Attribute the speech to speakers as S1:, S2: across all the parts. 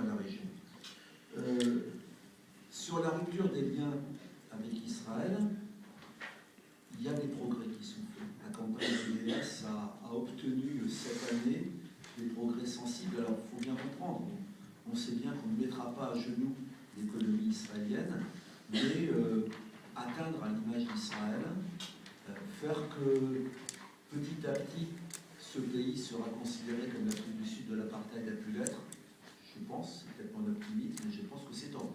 S1: à la région. Sur la rupture des liens avec Israël, il y a des progrès qui sont faits. La campagne d'EDS a obtenu cette année des progrès sensibles. Alors, il faut bien comprendre, on sait bien qu'on ne mettra pas à genoux l'économie israélienne, mais atteindre à l'image d'Israël, faire que petit à petit, ce pays sera considéré comme l'Afrique du Sud de l'apartheid a pu l'être. Je pense, c'est peut-être mon optimisme, mais je pense que c'est temps.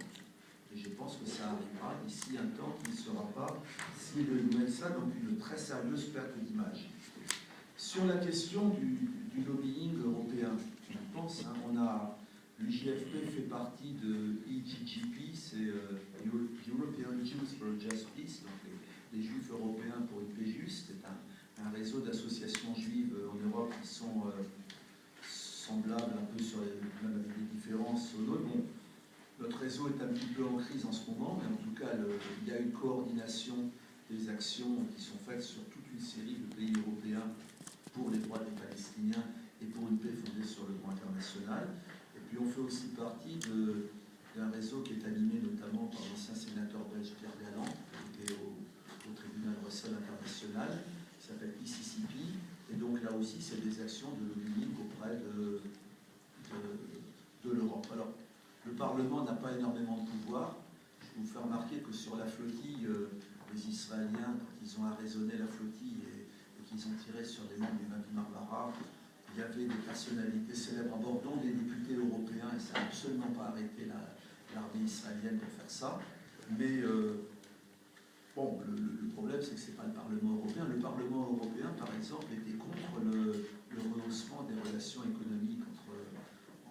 S1: Et je pense que ça arrivera d'ici un temps qui ne sera pas, si le nouvelle ça, donc une très sérieuse perte d'image. Sur la question du lobbying européen, je pense, on a l'UJFP fait partie de EGGP, c'est European Jews for Justice, donc les Juifs européens pour une paix juste. C'est un réseau d'associations juives en Europe qui sont semblables un peu même avec des différences au nôtre. Bon, notre réseau est un petit peu en crise en ce moment, mais en tout cas, il y a une coordination des actions qui sont faites sur toute une série de pays européens pour les droits des Palestiniens et pour une paix fondée sur le droit international. Et puis on fait aussi partie d'un réseau qui est animé notamment par l'ancien sénateur belge Pierre Galland, qui était au tribunal Russell international, qui s'appelle ICCP. Et donc là aussi, c'est des actions de lobbying auprès de l'Europe. Alors, le Parlement n'a pas énormément de pouvoir. Je vais vous faire remarquer que sur la flottille, les Israéliens, quand ils ont arraisonné la flottille et qu'ils ont tiré sur les membres du Madi Marmara, il y avait des personnalités célèbres à bord, dont des députés européens, et ça n'a absolument pas arrêté l'armée israélienne pour faire ça. Mais bon, le problème, c'est que ce n'est pas le Parlement européen. Le Parlement européen, par exemple, était contre le rehaussement des relations économiques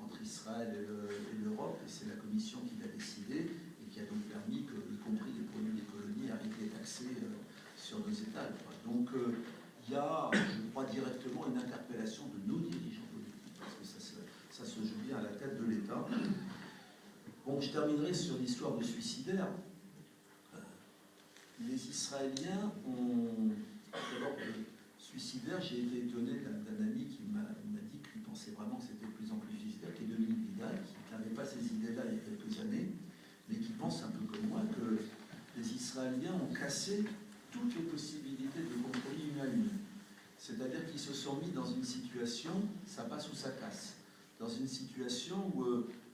S1: entre Israël et l'Europe, et c'est la Commission qui l'a décidé, et qui a donc permis que, y compris les produits des colonies, arrivaient taxés sur nos États. Donc, il y a, je crois, directement une interpellation de nos dirigeants politiques, parce que ça se joue bien à la tête de l'État. Bon, je terminerai sur l'histoire de suicidaire. Les Israéliens ont... D'abord, suicidaire, j'ai été étonné d'un ami qui m'a dit qu'il pensait vraiment que c'était de plus en plus suicidaire, qui est Dominique Vidal, qui n'avait pas ces idées-là il y a quelques années, mais qui pense un peu comme moi que les Israéliens ont cassé toutes les possibilités de compromis unanime. C'est-à-dire qu'ils se sont mis dans une situation, ça passe ou ça casse, dans une situation où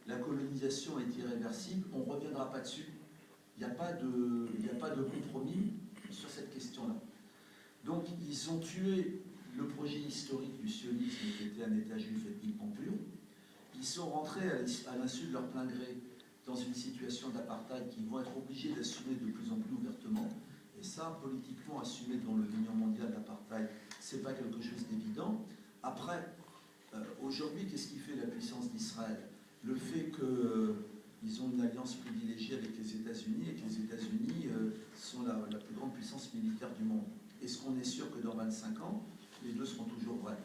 S1: la colonisation est irréversible, on ne reviendra pas dessus. Il n'y a pas de compromis sur cette question-là. Donc, ils ont tué le projet historique du sionisme qui était un État juif ethniquement pur. Ils sont rentrés à l'insu de leur plein gré dans une situation d'apartheid qu'ils vont être obligés d'assumer de plus en plus ouvertement. Et ça, politiquement, assumer dans l'Union mondiale l'apartheid, ce n'est pas quelque chose d'évident. Après, aujourd'hui, qu'est-ce qui fait la puissance d'Israël? Le fait qu'ils ont une alliance privilégiée avec les États-Unis et que les États-Unis sont la plus grande puissance militaire du monde. Est-ce qu'on est sûr que dans 25 ans, les deux seront toujours vrais?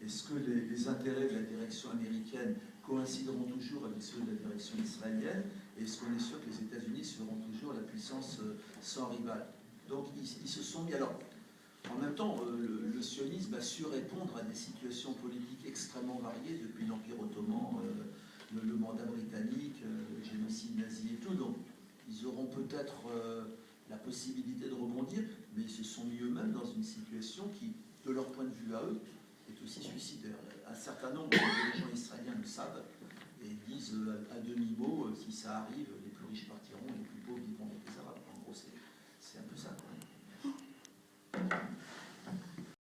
S1: Est-ce que les intérêts de la direction américaine coïncideront toujours avec ceux de la direction israélienne? Et est-ce qu'on est sûr que les États-Unis seront toujours la puissance sans rival? Donc ils se sont mis... Alors, en même temps, le sionisme a su répondre à des situations politiques extrêmement variées depuis l'Empire ottoman, le mandat britannique, le génocide nazi et tout. Donc, ils auront peut-être la possibilité de rebondir, mais ils se sont mis eux-mêmes dans une situation qui, de leur point de vue à eux, est aussi suicidaire. Un certain nombre de dirigeants israéliens le savent et disent à demi-mot, si ça arrive, les plus riches partiront, les plus pauvres vivront